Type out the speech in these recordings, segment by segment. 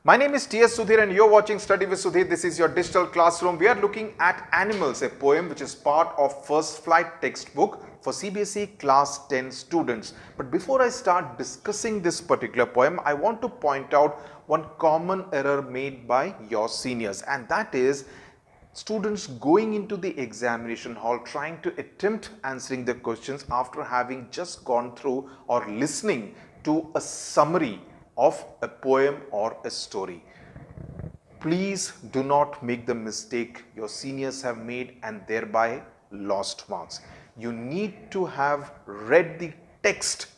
My name is T.S. Sudhir and you're watching Study with Sudhir. This is your digital classroom. We are looking at Animals, a poem which is part of First Flight textbook for CBSE class 10 students. But before I start discussing this particular poem, I want to point out one common error made by your seniors, and that is students going into the examination hall trying to attempt answering the questions after having just gone through or listening to a summary of a poem or a story. Please do not make the mistake your seniors have made and thereby lost marks. You need to have read the text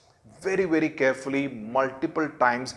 very carefully multiple times,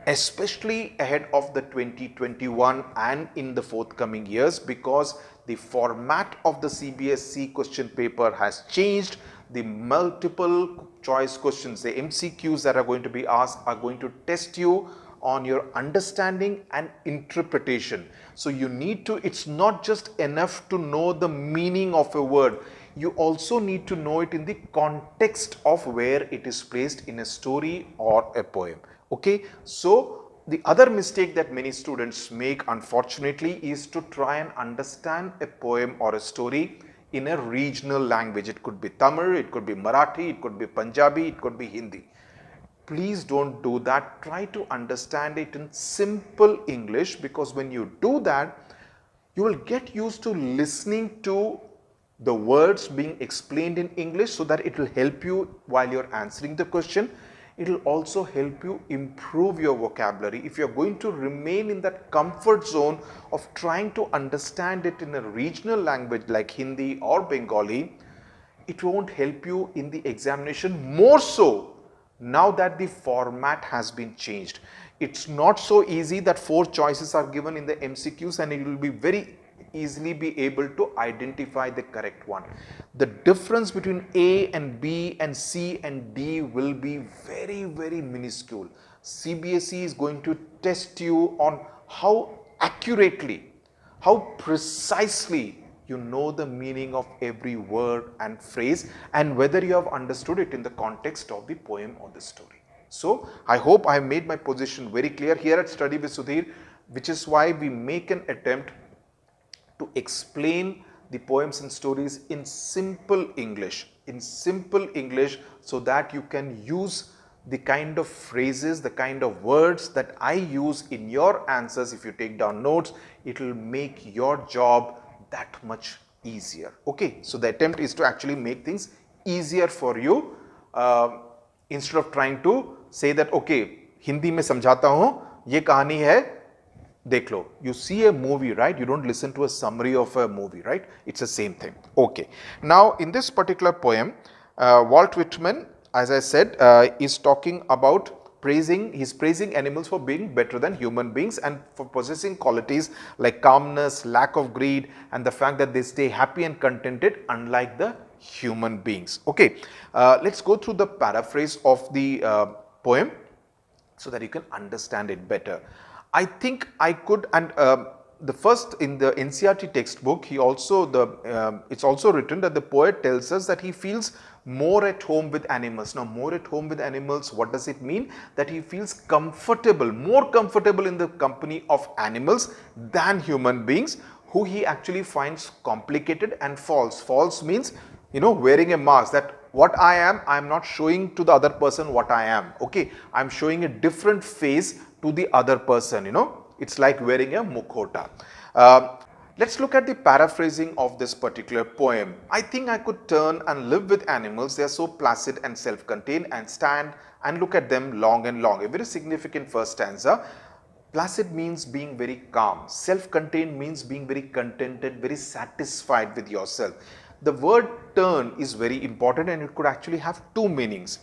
especially ahead of the 2021 and in the forthcoming years, because the format of the CBSE question paper has changed. The multiple choice questions, the MCQs that are going to be asked, are going to test you on your understanding and interpretation. So you need to, it's not just enough to know the meaning of a word. You also need to know it in the context of where it is placed in a story or a poem. Okay, so the other mistake that many students make, unfortunately, is to try and understand a poem or a story in a regional language. It could be Tamil, it could be Marathi, it could be Punjabi, it could be Hindi. Please don't do that. Try to understand it in simple English, because when you do that, you will get used to listening to the words being explained in English, so that it will help you while you're answering the question. It will also help you improve your vocabulary. If you're going to remain in that comfort zone of trying to understand it in a regional language like Hindi or Bengali, it won't help you in the examination, more so now that the format has been changed. It's not so easy that 4 choices are given in the MCQs and it will be very easily be able to identify the correct one. The difference between A and B and C and D will be very minuscule. CBSE is going to test you on how accurately, how precisely you know the meaning of every word and phrase, and whether you have understood it in the context of the poem or the story. So I hope I made my position very clear here at Study with Sudhir, which is why we make an attempt to explain the poems and stories in simple English, so that you can use the kind of phrases, the kind of words that I use in your answers. If you take down notes, it will make your job that much easier. Okay, so the attempt is to actually make things easier for you, instead of trying to say that, okay, Hindi में समझाता हूँ, ये कहानी है, देख लो. You see a movie, right? You don't listen to a summary of a movie, right? It's the same thing. Okay. Now, in this particular poem, Walt Whitman, as I said, is talking about he's praising animals for being better than human beings and for possessing qualities like calmness, lack of greed, and the fact that they stay happy and contented unlike the human beings. Okay. Let's go through the paraphrase of the poem so that you can understand it better. I think I could, and the first in the NCERT textbook, it's also written that the poet tells us that he feels more at home with animals. Now, more at home with animals, what does it mean? That he feels comfortable, more comfortable in the company of animals than human beings, who he actually finds complicated and false. False means, wearing a mask, that what I am not showing to the other person what I am. Okay, I'm showing a different face to the other person, it's like wearing a mukhota. Let's look at the paraphrasing of this particular poem. I think I could turn and live with animals. They are so placid and self-contained, and stand and look at them long and long. A very significant first stanza. Placid means being very calm. Self-contained means being very contented, very satisfied with yourself. The word turn is very important, and it could actually have 2 meanings.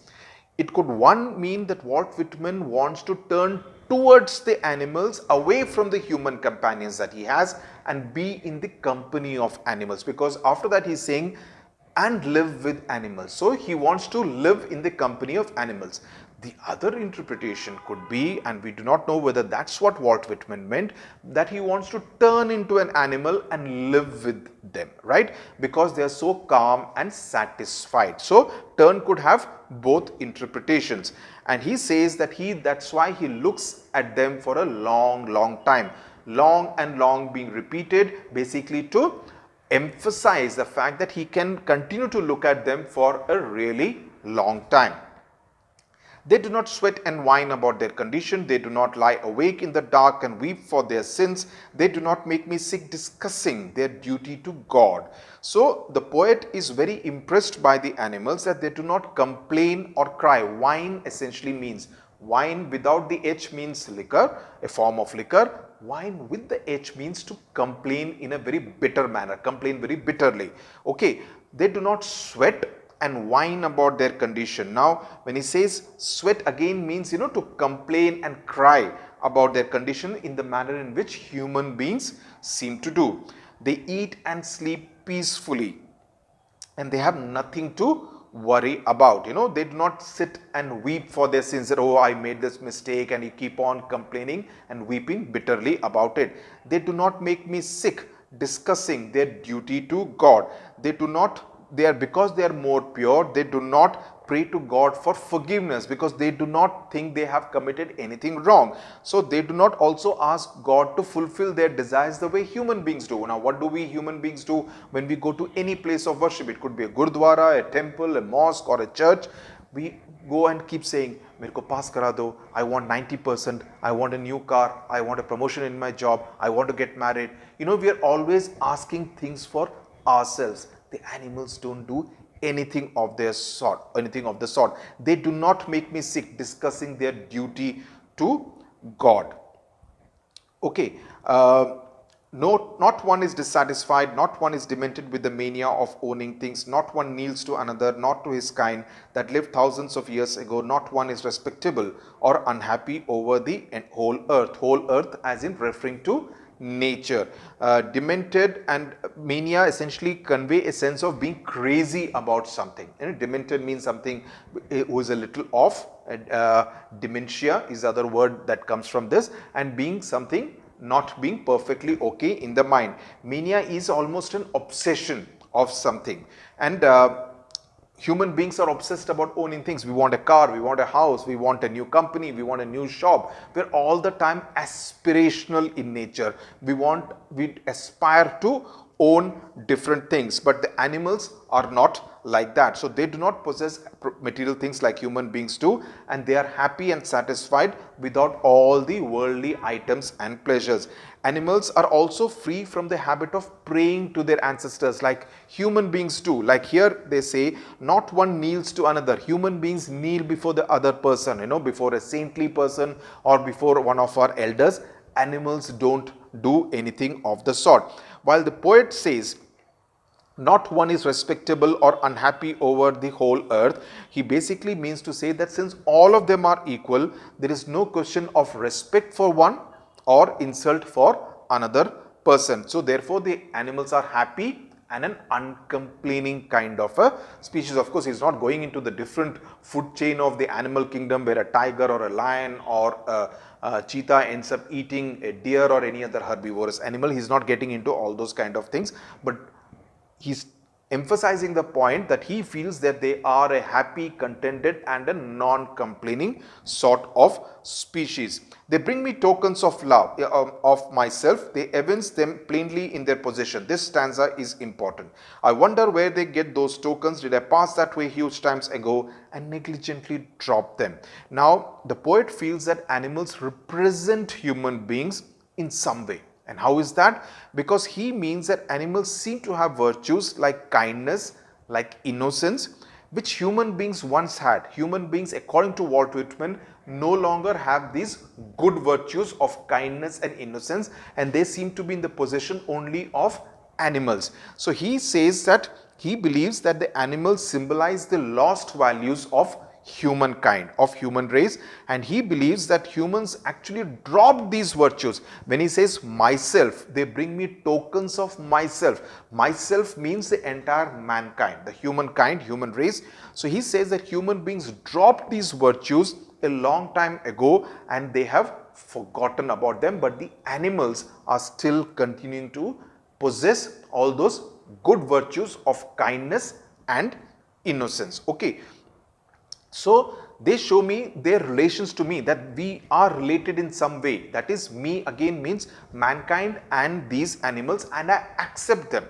It could, one, mean that Walt Whitman wants to turn towards the animals, away from the human companions that he has, and be in the company of animals, because after that he's saying and live with animals. So he wants to live in the company of animals. The other interpretation could be, and we do not know whether that's what Walt Whitman meant, that he wants to turn into an animal and live with them, right? Because they are so calm and satisfied. So turn could have both interpretations. And he says that that's why he looks at them for a long time. Long and long being repeated, basically to emphasize the fact that he can continue to look at them for a really long time. They do not sweat and whine about their condition. They do not lie awake in the dark and weep for their sins. They do not make me sick discussing their duty to God. So the poet is very impressed by the animals, that they do not complain or cry. Whine essentially means, wine without the H means liquor, a form of liquor. Wine with the H means to complain in a very bitter manner, complain very bitterly. Okay, they do not sweat and whine about their condition. Now, when he says sweat, again means, to complain and cry about their condition in the manner in which human beings seem to do. They eat and sleep peacefully, and they have nothing to worry about. They do not sit and weep for their sins, that, oh, I made this mistake, and you keep on complaining and weeping bitterly about it. They do not make me sick discussing their duty to God. Because they are more pure, they do not pray to God for forgiveness, because they do not think they have committed anything wrong. So they do not also ask God to fulfill their desires the way human beings do. Now, what do we human beings do when we go to any place of worship? It could be a gurdwara, a temple, a mosque, or a church. We go and keep saying, "Mereko pass kara do, I want 90%, I want a new car, I want a promotion in my job, I want to get married." We are always asking things for ourselves. The animals don't do anything of the sort. They do not make me sick discussing their duty to God. Okay, not one is dissatisfied, not one is demented with the mania of owning things, not one kneels to another, not to his kind that lived thousands of years ago, not one is respectable or unhappy over the whole earth as in referring to nature. Demented and mania essentially convey a sense of being crazy about something. Demented means something who is a little off. Dementia is the other word that comes from this, and being something not being perfectly okay in the mind. Mania is almost an obsession of something, and human beings are obsessed about owning things. We want a car, we want a house, we want a new company, we want a new shop. We're all the time aspirational in nature. We aspire to own different things, but the animals are not like that. So they do not possess material things like human beings do, and they are happy and satisfied without all the worldly items and pleasures. Animals are also free from the habit of praying to their ancestors like human beings do. Like here they say, not one kneels to another. Human beings kneel before the other person, before a saintly person or before one of our elders. Animals don't do anything of the sort. While the poet says, not one is respectable or unhappy over the whole earth, he basically means to say that since all of them are equal, there is no question of respect for one or insult for another person. So therefore the animals are happy and an uncomplaining kind of a species. Of course, he is not going into the different food chain of the animal kingdom where a tiger or a lion or a cheetah ends up eating a deer or any other herbivorous animal. He is not getting into all those kind of things, but he's emphasizing the point that he feels that they are a happy, contented and a non-complaining sort of species. They bring me tokens of love of myself. They evince them plainly in their possession. This stanza is important. I wonder where they get those tokens. Did I pass that way huge times ago and negligently drop them? Now, the poet feels that animals represent human beings in some way. And how is that? Because he means that animals seem to have virtues like kindness, like innocence, which human beings once had. Human beings, according to Walt Whitman, no longer have these good virtues of kindness and innocence, and they seem to be in the possession only of animals. So he says that he believes that the animals symbolize the lost values of humankind, of human race, and he believes that humans actually drop these virtues. When he says myself, they bring me tokens of myself. Myself means the entire mankind, the humankind, human race. So he says that human beings drop these virtues a long time ago and they have forgotten about them, but the animals are still continuing to possess all those good virtues of kindness and innocence. Okay. So, they show me their relations to me, that we are related in some way. That is, me again means mankind and these animals, and I accept them.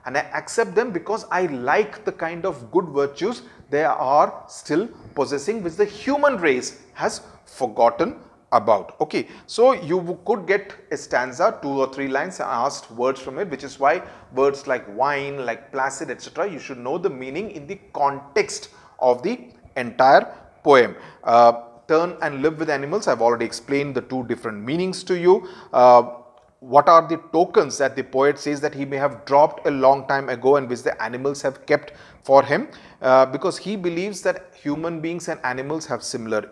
And I accept them because I like the kind of good virtues they are still possessing, which the human race has forgotten about. Okay. So, you could get a stanza, 2 or 3 lines, and asked words from it, which is why words like wine, like placid, etc., you should know the meaning in the context of the entire poem. Turn and live with animals, I have already explained the 2 different meanings to you. What are the tokens that the poet says that he may have dropped a long time ago and which the animals have kept for him? Because he believes that human beings and animals have similar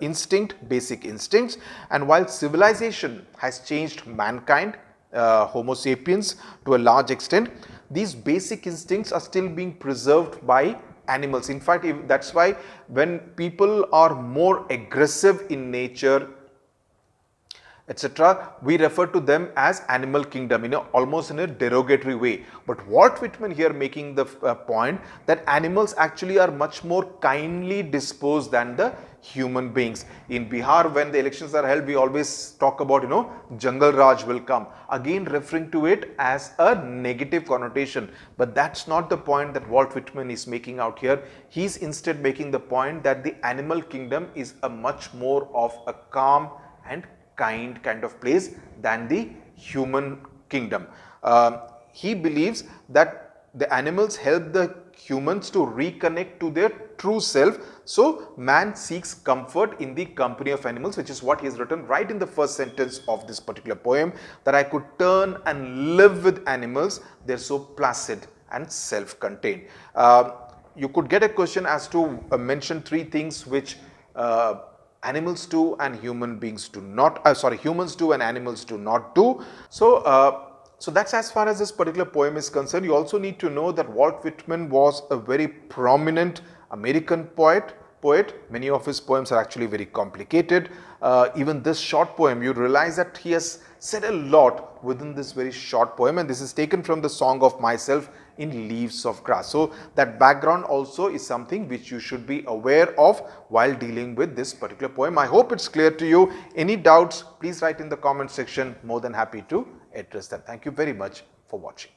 basic instincts, and while civilization has changed mankind, Homo sapiens, to a large extent, these basic instincts are still being preserved by animals. In fact, that is why when people are more aggressive in nature, etc., we refer to them as animal kingdom, almost in a derogatory way. But Walt Whitman here making the point that animals actually are much more kindly disposed than the human beings. In Bihar, when the elections are held, we always talk about, Jungle Raj will come, again referring to it as a negative connotation. But that's not the point that Walt Whitman is making out here. He's instead making the point that the animal kingdom is a much more of a calm and kind of place than the human kingdom. He believes that the animals help the humans to reconnect to their true self. So, man seeks comfort in the company of animals, which is what he has written right in the first sentence of this particular poem, that I could turn and live with animals, they are so placid and self-contained. You could get a question as to mention 3 things which animals do and human beings do not, humans do and animals do not do. So that's as far as this particular poem is concerned. You also need to know that Walt Whitman was a very prominent American poet. Many of his poems are actually very complicated. Even this short poem, you realize that he has said a lot within this very short poem, and this is taken from the Song of Myself in Leaves of Grass. So that background also is something which you should be aware of while dealing with this particular poem. I hope it's clear to you. Any doubts, please write in the comment section. More than happy to address them. Thank you very much for watching.